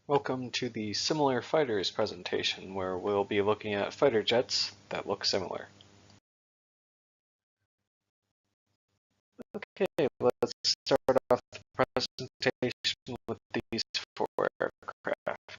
Welcome to the Similar Fighters presentation, where we'll be looking at fighter jets that look similar. Okay, let's start off the presentation with these four aircraft.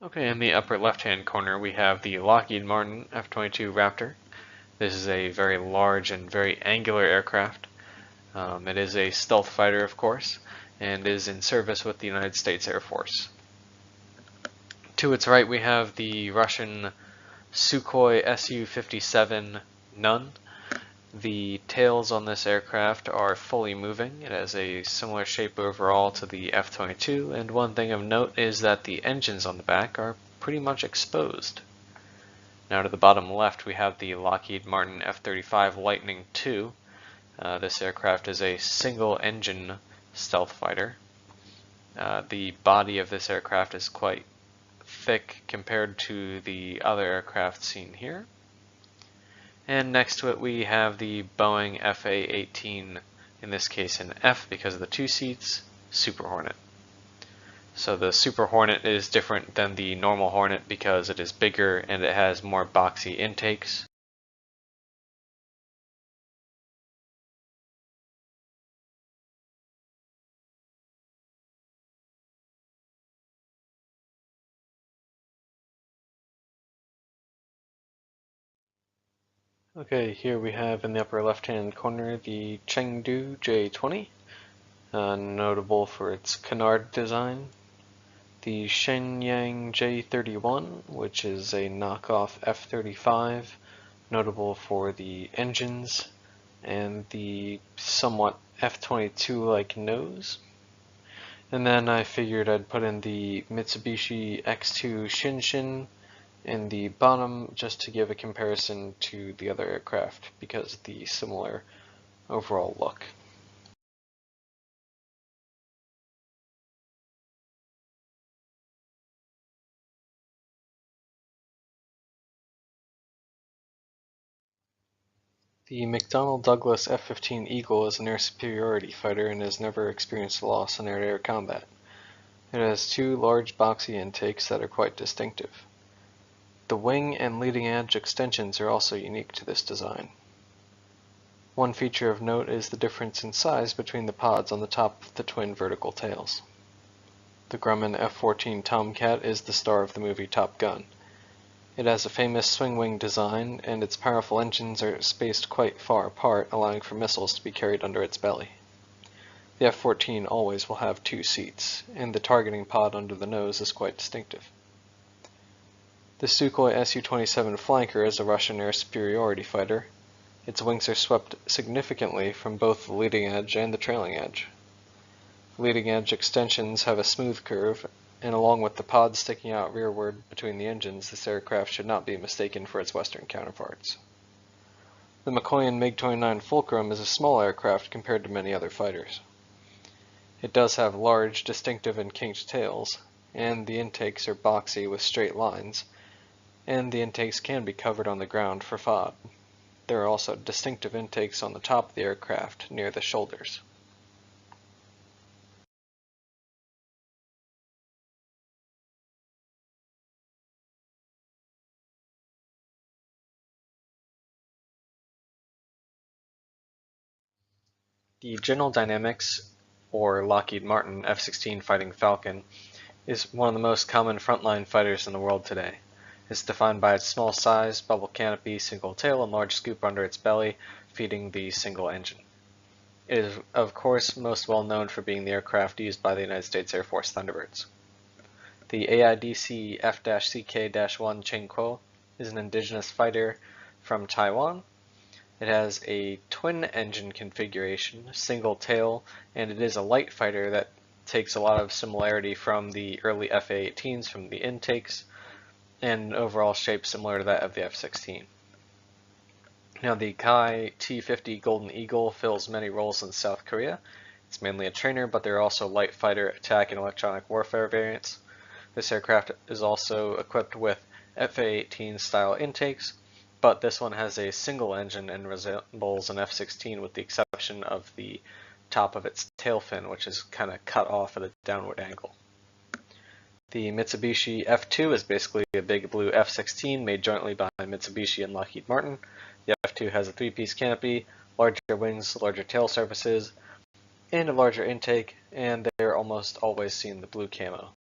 Okay, in the upper left-hand corner we have the Lockheed Martin F-22 Raptor. This is a very large and very angular aircraft. It is a stealth fighter, of course, and is in service with the United States Air Force. To its right we have the Russian Sukhoi Su-57 Nun. The tails on this aircraft are fully moving. It has a similar shape overall to the F-22, and one thing of note is that the engines on the back are pretty much exposed. Now to the bottom left we have the Lockheed Martin F-35 Lightning II. This aircraft is a single engine stealth fighter. The body of this aircraft is quite thick compared to the other aircraft seen here. And next to it we have the Boeing FA-18 in this case an F because of the 2 seats, Super Hornet. So the Super Hornet is different than the normal Hornet because it is bigger and it has more boxy intakes. Okay, here we have in the upper left-hand corner the Chengdu J20, notable for its canard design. The Shenyang J31, which is a knockoff F-35, notable for the engines and the somewhat F-22-like nose. And then I figured I'd put in the Mitsubishi X2 Shinshin in the bottom just to give a comparison to the other aircraft because of the similar overall look. The McDonnell Douglas F-15 Eagle is an air superiority fighter and has never experienced a loss in air-to-air combat. It has 2 large boxy intakes that are quite distinctive. The wing and leading edge extensions are also unique to this design. One feature of note is the difference in size between the pods on the top of the twin vertical tails. The Grumman F-14 Tomcat is the star of the movie Top Gun. It has a famous swing wing design, and its powerful engines are spaced quite far apart, allowing for missiles to be carried under its belly. The F-14 always will have 2 seats, and the targeting pod under the nose is quite distinctive. The Sukhoi Su-27 Flanker is a Russian air superiority fighter. Its wings are swept significantly from both the leading edge and the trailing edge. Leading edge extensions have a smooth curve, and along with the pods sticking out rearward between the engines, this aircraft should not be mistaken for its Western counterparts. The Mikoyan MiG-29 Fulcrum is a small aircraft compared to many other fighters. It does have large, distinctive and kinked tails, and the intakes are boxy with straight lines, and the intakes can be covered on the ground for FOD. There are also distinctive intakes on the top of the aircraft near the shoulders. The General Dynamics, or Lockheed Martin F-16 Fighting Falcon, is one of the most common frontline fighters in the world today. It's defined by its small size, bubble canopy, single tail, and large scoop under its belly, feeding the single engine. It is, of course, most well known for being the aircraft used by the United States Air Force Thunderbirds. The AIDC F-CK-1 Chengkuo is an indigenous fighter from Taiwan. It has a twin engine configuration, single tail, and it is a light fighter that takes a lot of similarity from the early F-A-18s from the intakes, and overall shape similar to that of the F-16. Now the Kai T-50 Golden Eagle fills many roles in South Korea. It's mainly a trainer, but there are also light fighter, attack, and electronic warfare variants. This aircraft is also equipped with F-A-18 style intakes, but this one has a single engine and resembles an F-16 with the exception of the top of its tail fin, which is kind of cut off at a downward angle. The Mitsubishi F2 is basically a big blue F-16 made jointly by Mitsubishi and Lockheed Martin. The F2 has a 3-piece canopy, larger wings, larger tail surfaces, and a larger intake, and they are almost always seen the blue camo.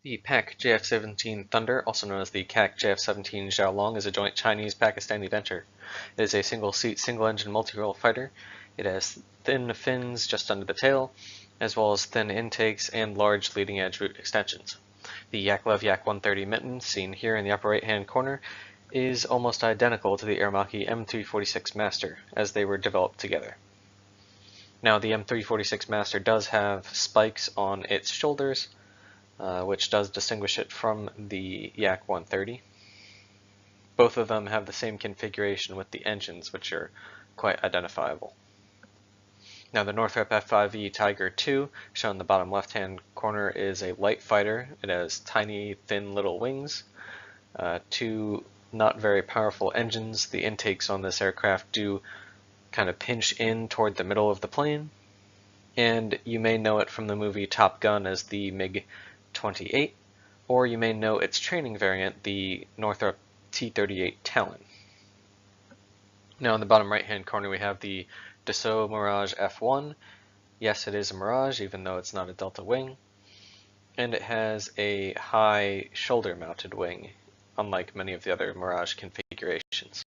The Pak JF-17 Thunder, also known as the CAC JF-17 Xiaolong, is a joint Chinese-Pakistani venture. It is a single-seat, single-engine multi-role fighter. It has thin fins just under the tail, as well as thin intakes and large leading-edge root extensions. The Yaklev Yak-130 mitten, seen here in the upper right-hand corner, is almost identical to the Aermacchi M346 Master, as they were developed together. Now, the M346 Master does have spikes on its shoulders, which does distinguish it from the Yak 130. Both of them have the same configuration with the engines, which are quite identifiable. Now, the Northrop F5E Tiger II, shown in the bottom left-hand corner, is a light fighter. It has tiny, thin little wings, two not very powerful engines. The intakes on this aircraft do kind of pinch in toward the middle of the plane, and you may know it from the movie Top Gun as the MiG-28, or you may know its training variant, the Northrop T-38 Talon. Now in the bottom right-hand corner we have the Dassault Mirage F1. Yes, it is a Mirage, even though it's not a Delta wing. And it has a high shoulder-mounted wing, unlike many of the other Mirage configurations.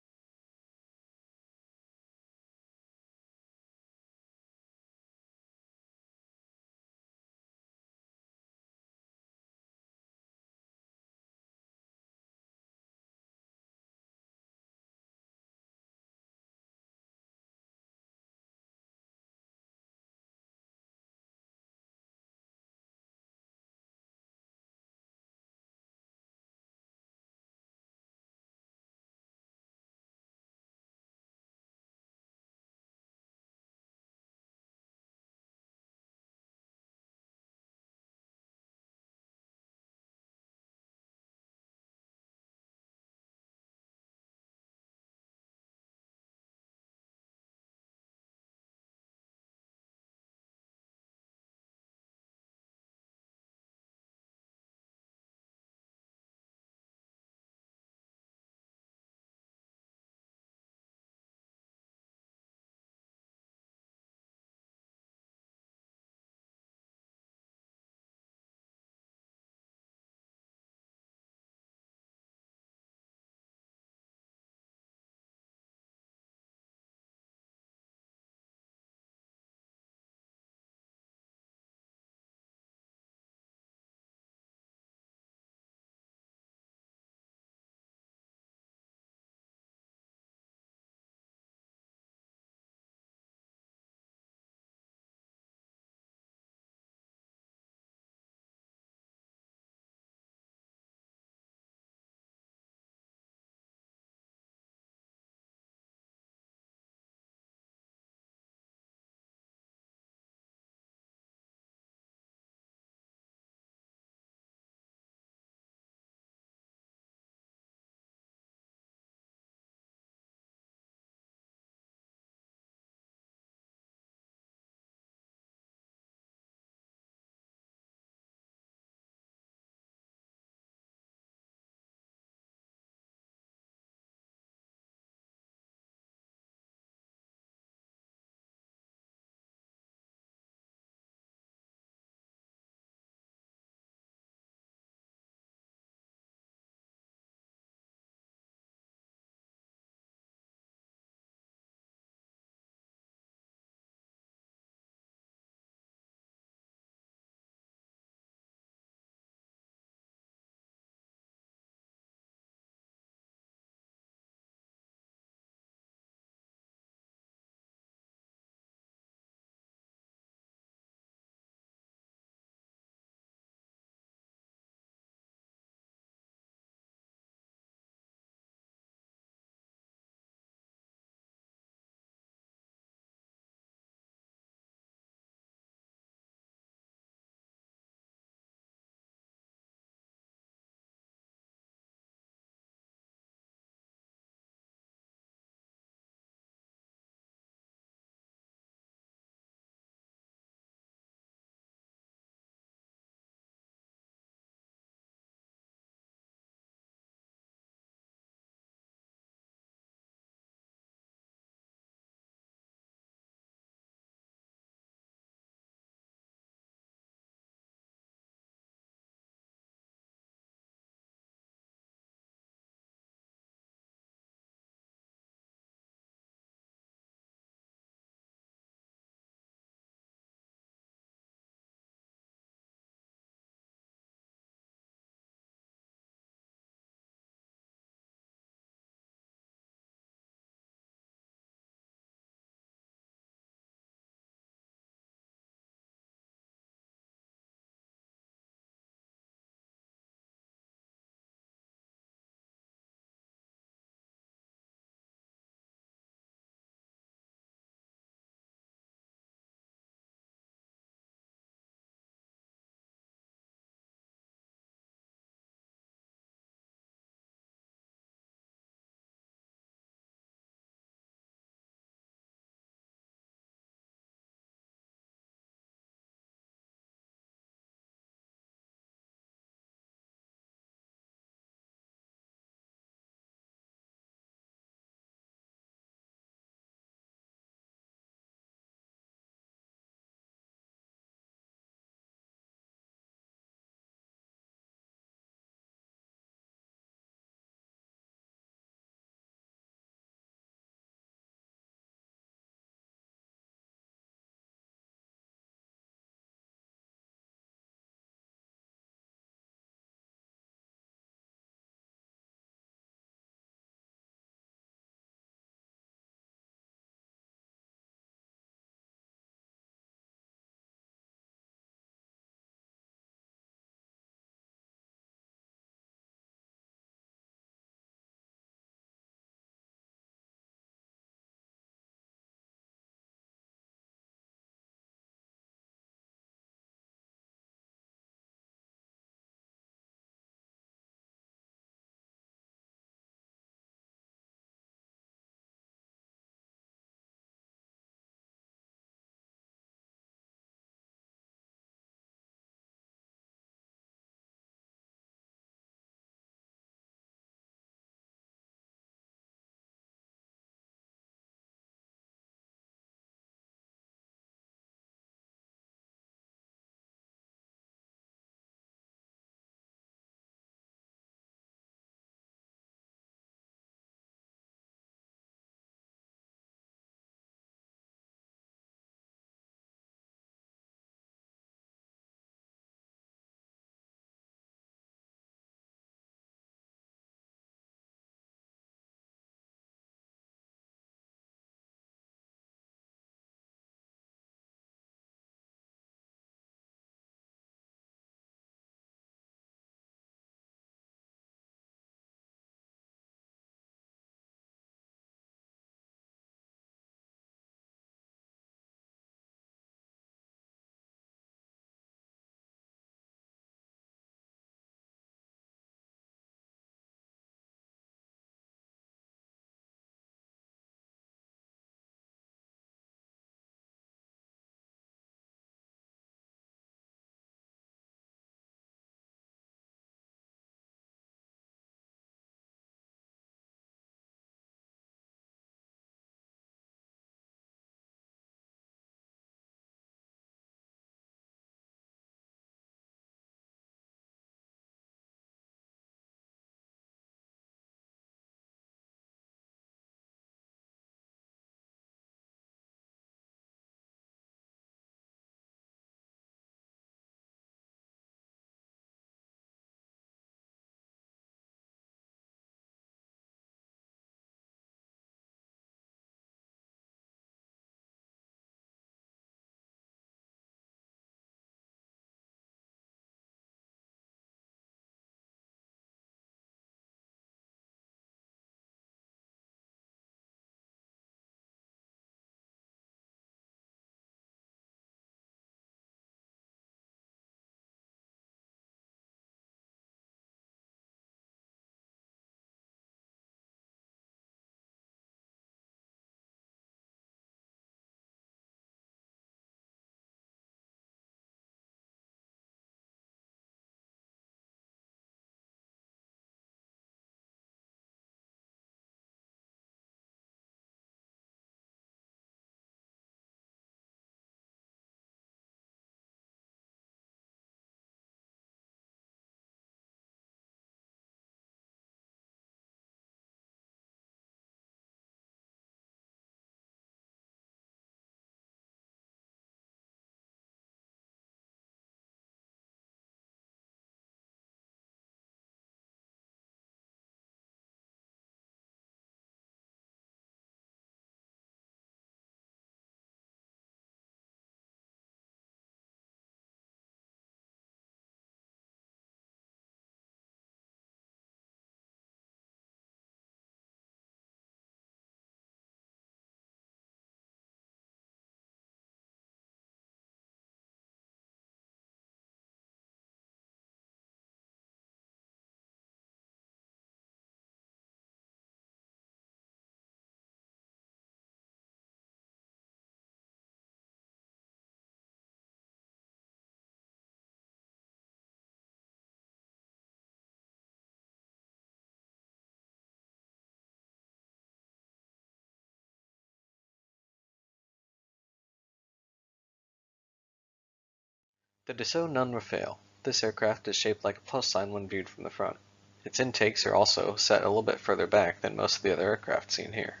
The Dassault None Rafale. This aircraft is shaped like a plus sign when viewed from the front. Its intakes are also set a little bit further back than most of the other aircraft seen here.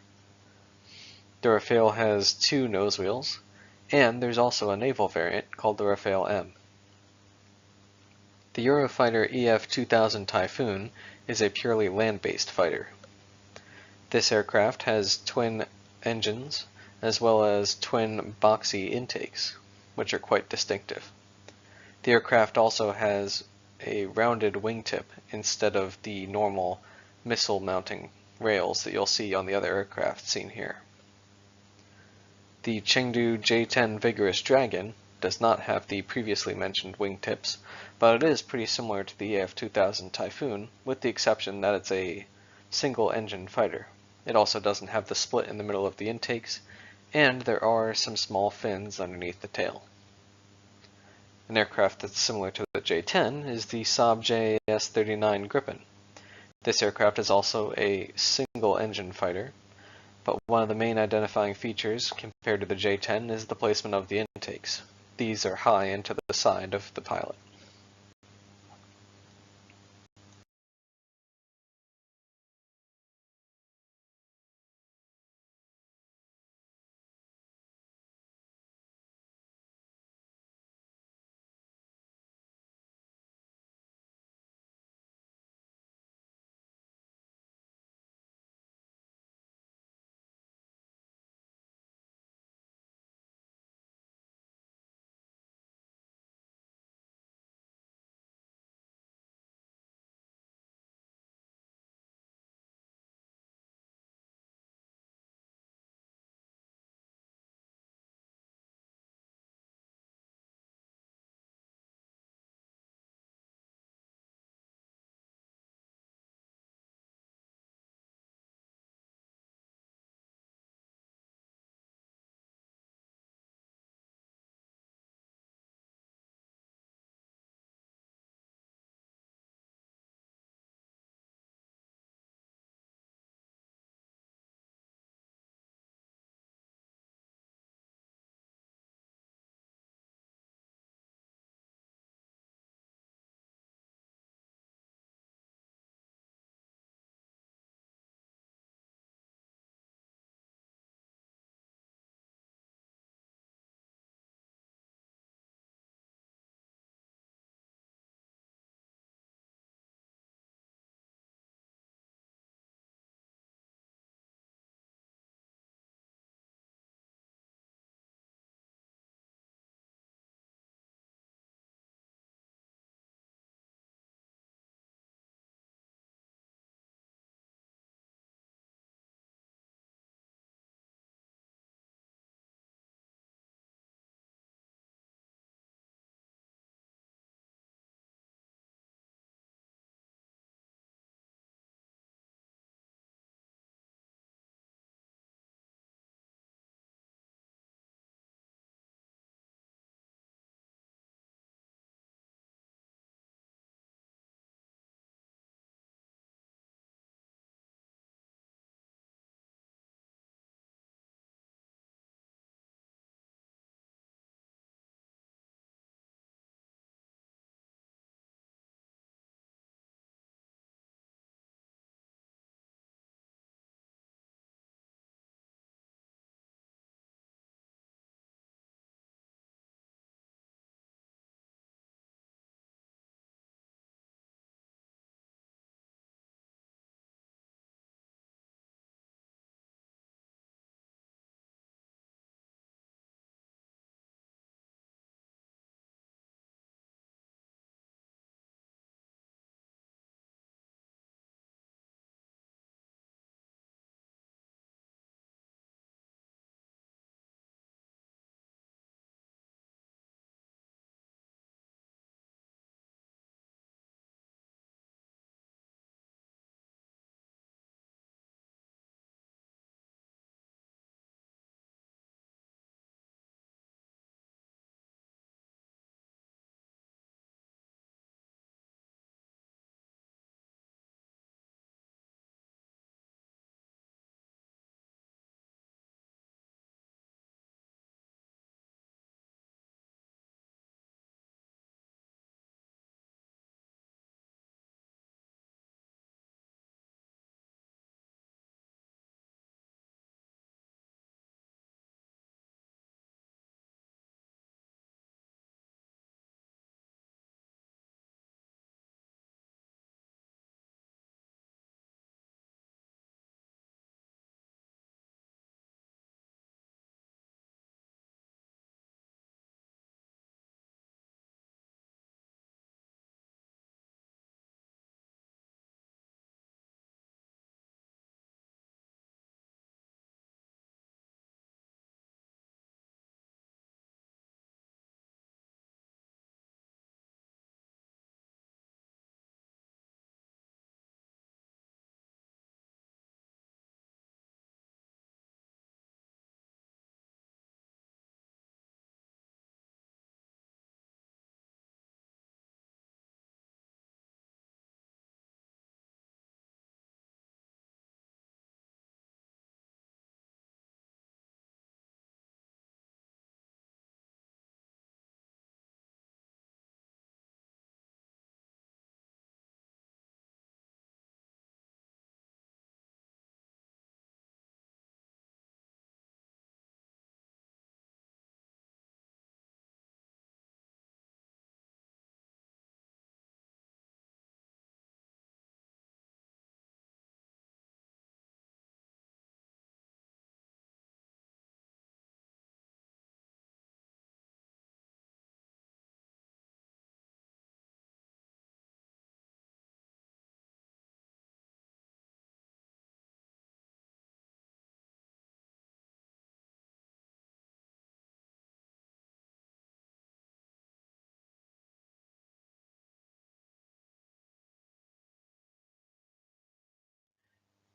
The Rafale has two nose wheels, and there's also a naval variant called the Rafale M. The Eurofighter EF-2000 Typhoon is a purely land-based fighter. This aircraft has twin engines as well as twin boxy intakes, which are quite distinctive. The aircraft also has a rounded wingtip instead of the normal missile mounting rails that you'll see on the other aircraft seen here. The Chengdu J-10 Vigorous Dragon does not have the previously mentioned wingtips, but it is pretty similar to the EF-2000 Typhoon, with the exception that it's a single-engine fighter. It also doesn't have the split in the middle of the intakes, and there are some small fins underneath the tail. An aircraft that's similar to the J-10 is the Saab JAS-39 Gripen. This aircraft is also a single-engine fighter, but one of the main identifying features compared to the J-10 is the placement of the intakes. These are high and to the side of the pilot.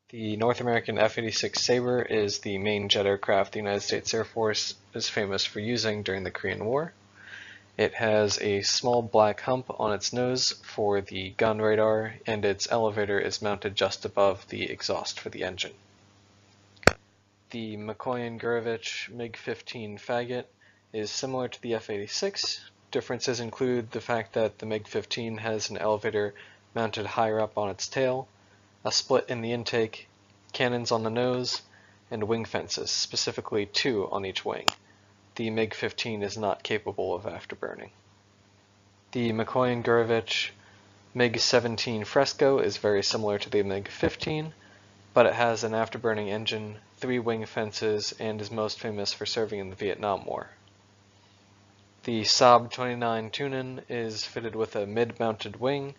The North American F-86 Sabre is the main jet aircraft the United States Air Force is famous for using during the Korean War. It has a small black hump on its nose for the gun radar, and its elevator is mounted just above the exhaust for the engine. The Mikoyan-Gurevich MiG-15 Faggot is similar to the F-86. Differences include the fact that the MiG-15 has an elevator mounted higher up on its tail, a split in the intake, cannons on the nose, and wing fences, specifically 2 on each wing. The MiG-15 is not capable of afterburning. The Mikoyan-Gurevich MiG-17 Fresco is very similar to the MiG-15, but it has an afterburning engine, 3 wing fences, and is most famous for serving in the Vietnam War. The Saab 29 Tunen is fitted with a mid-mounted wing,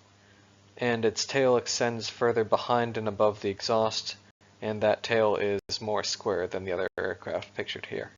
and its tail extends further behind and above the exhaust, and that tail is more square than the other aircraft pictured here.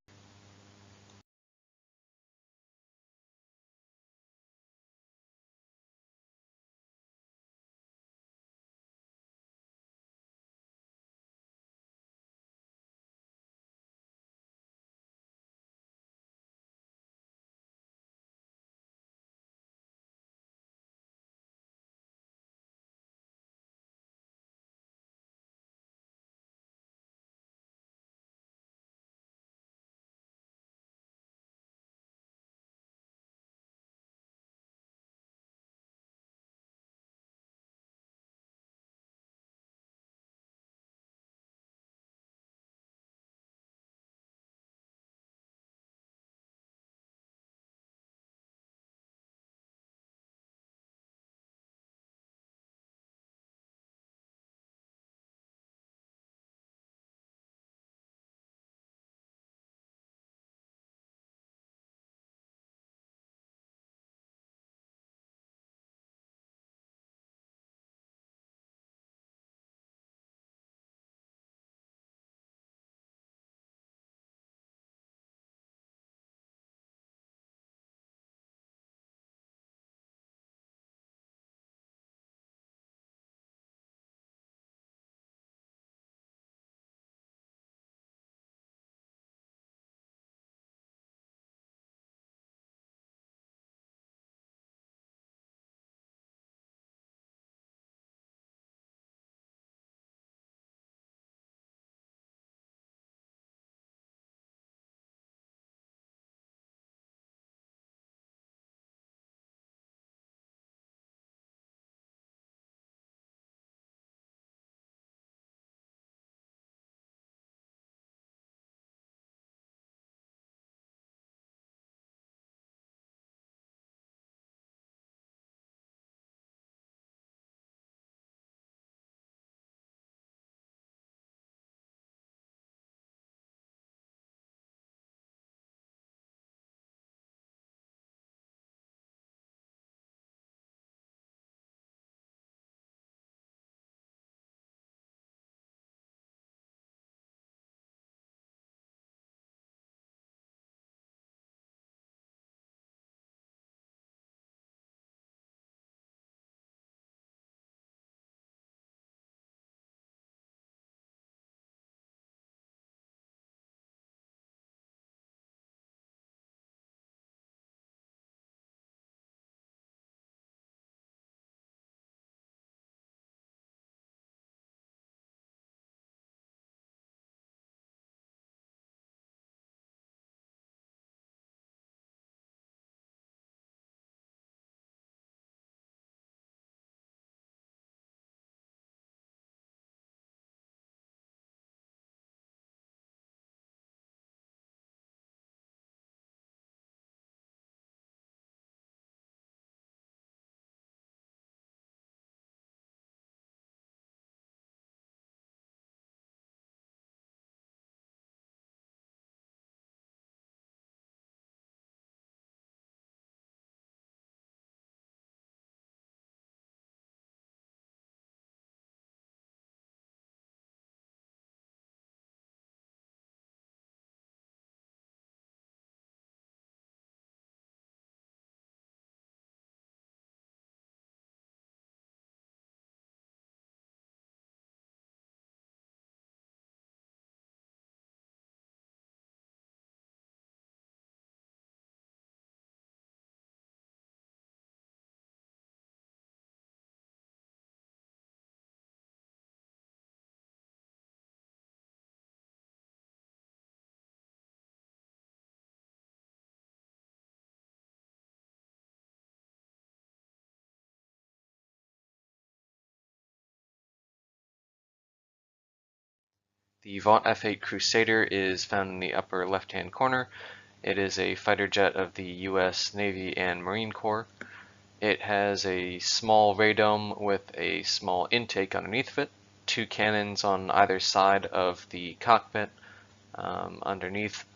The Vought F-8 Crusader is found in the upper left-hand corner. It is a fighter jet of the U.S. Navy and Marine Corps. It has a small radome with a small intake underneath of it, two cannons on either side of the cockpit underneath,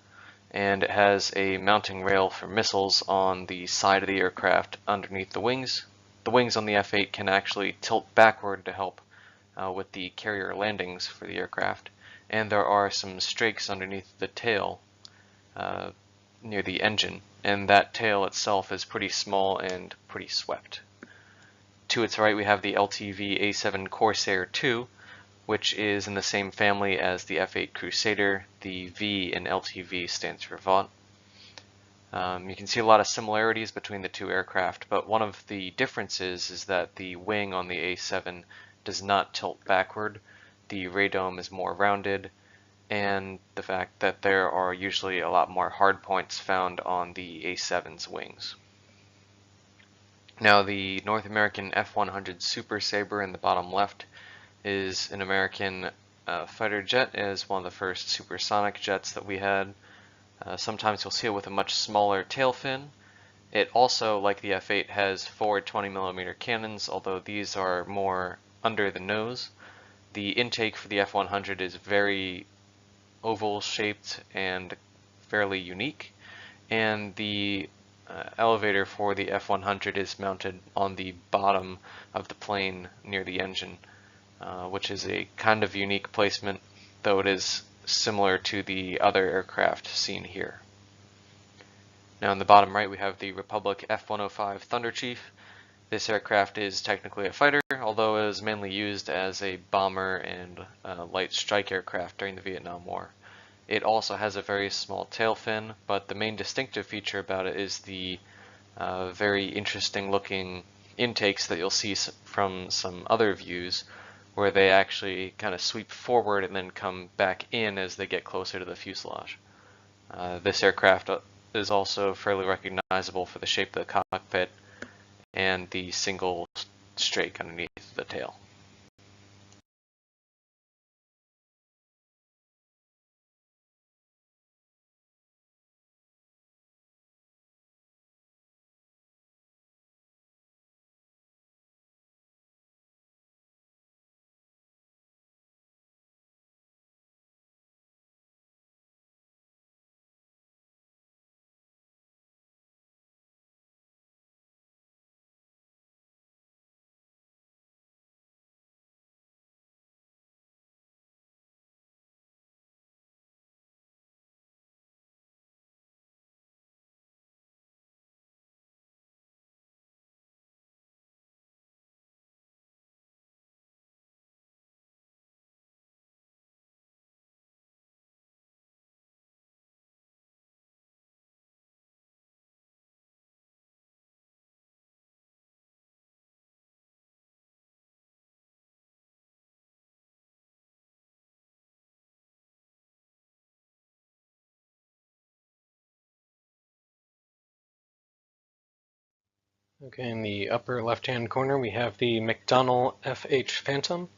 and it has a mounting rail for missiles on the side of the aircraft underneath the wings. The wings on the F-8 can actually tilt backward to help with the carrier landings for the aircraft, and there are some strakes underneath the tail near the engine, and that tail itself is pretty small and pretty swept. To its right we have the LTV A7 Corsair II, which is in the same family as the F-8 Crusader. The V in LTV stands for Vought. You can see a lot of similarities between the two aircraft, but one of the differences is that the wing on the A7 does not tilt backward, the radome is more rounded, and the fact that there are usually a lot more hard points found on the A7's wings. Now, the North American F-100 Super Sabre in the bottom left is an American fighter jet. It is one of the first supersonic jets that we had. Sometimes you'll see it with a much smaller tail fin. It also, like the F-8, has forward 20mm cannons, although these are more under the nose. The intake for the F-100 is very oval shaped and fairly unique, and the elevator for the F-100 is mounted on the bottom of the plane near the engine, which is a kind of unique placement, though it is similar to the other aircraft seen here. Now in the bottom right we have the Republic F-105 Thunderchief. This aircraft is technically a fighter, although it was mainly used as a bomber and light strike aircraft during the Vietnam War. It also has a very small tail fin, but the main distinctive feature about it is the very interesting looking intakes that you'll see from some other views, where they actually kind of sweep forward and then come back in as they get closer to the fuselage. This aircraft is also fairly recognizable for the shape of the cockpit and the single strake underneath the tail. Okay, in the upper left-hand corner we have the McDonnell FH Phantom.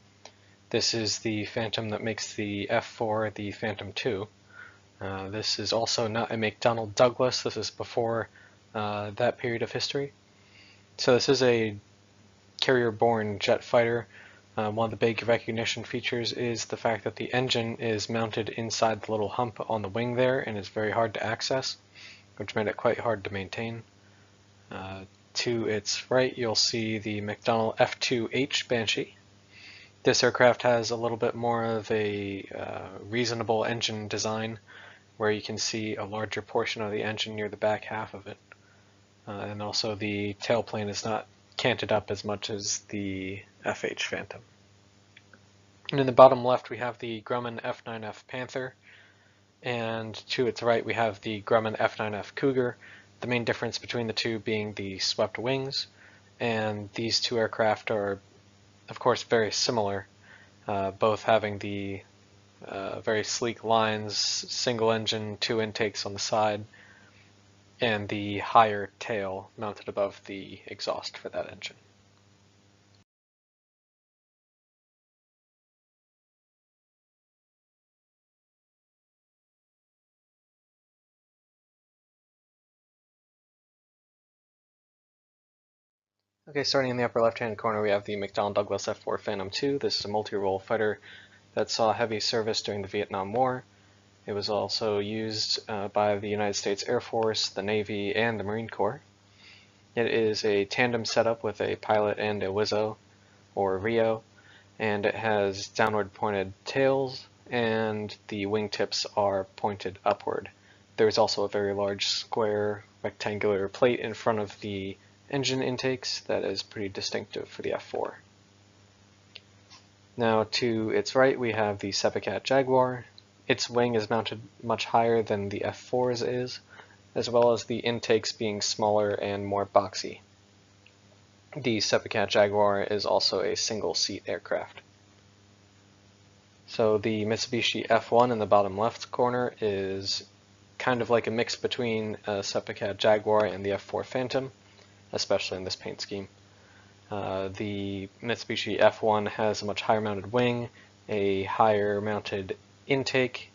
This is the Phantom that makes the F4 the Phantom II. This is also not a McDonnell Douglas. This is before that period of history. So this is a carrier-borne jet fighter. One of the big recognition features is the fact that the engine is mounted inside the little hump on the wing there and is very hard to access, which made it quite hard to maintain. To its right you'll see the McDonnell F2H Banshee. This aircraft has a little bit more of a reasonable engine design, where you can see a larger portion of the engine near the back half of it. And also the tailplane is not canted up as much as the FH Phantom. And in the bottom left we have the Grumman F9F Panther, and to its right we have the Grumman F9F Cougar, the main difference between the two being the swept wings, and these two aircraft are of course very similar, both having the very sleek lines, single engine, two intakes on the side, and the higher tail mounted above the exhaust for that engine. Okay, starting in the upper left-hand corner, we have the McDonnell Douglas F-4 Phantom II. This is a multi-role fighter that saw heavy service during the Vietnam War. It was also used by the United States Air Force, the Navy, and the Marine Corps. It is a tandem setup with a pilot and a Wizzo, or Rio, and it has downward pointed tails, and the wingtips are pointed upward. There is also a very large square rectangular plate in front of the engine intakes that is pretty distinctive for the F4. Now to its right we have the Sepacat Jaguar. Its wing is mounted much higher than the F4's is, as well as the intakes being smaller and more boxy. The Sepacat Jaguar is also a single-seat aircraft. So the Mitsubishi F1 in the bottom left corner is kind of like a mix between a Sepacat Jaguar and the F4 Phantom, especially in this paint scheme. The Mitsubishi F1 has a much higher mounted wing, a higher mounted intake,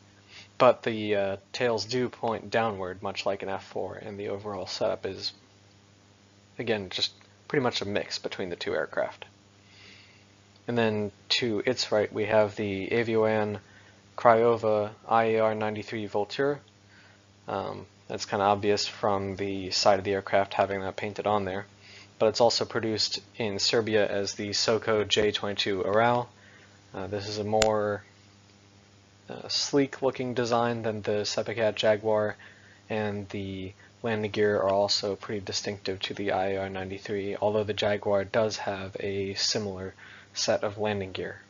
but the tails do point downward much like an F4, and the overall setup is, again, just pretty much a mix between the two aircraft. And then to its right we have the Avion Craiova IAR-93 Vulture. That's kind of obvious from the side of the aircraft having that painted on there. But it's also produced in Serbia as the Soko J-22 Aral. This is a more sleek looking design than the Sepacat Jaguar, and the landing gear are also pretty distinctive to the IAR-93, although the Jaguar does have a similar set of landing gear.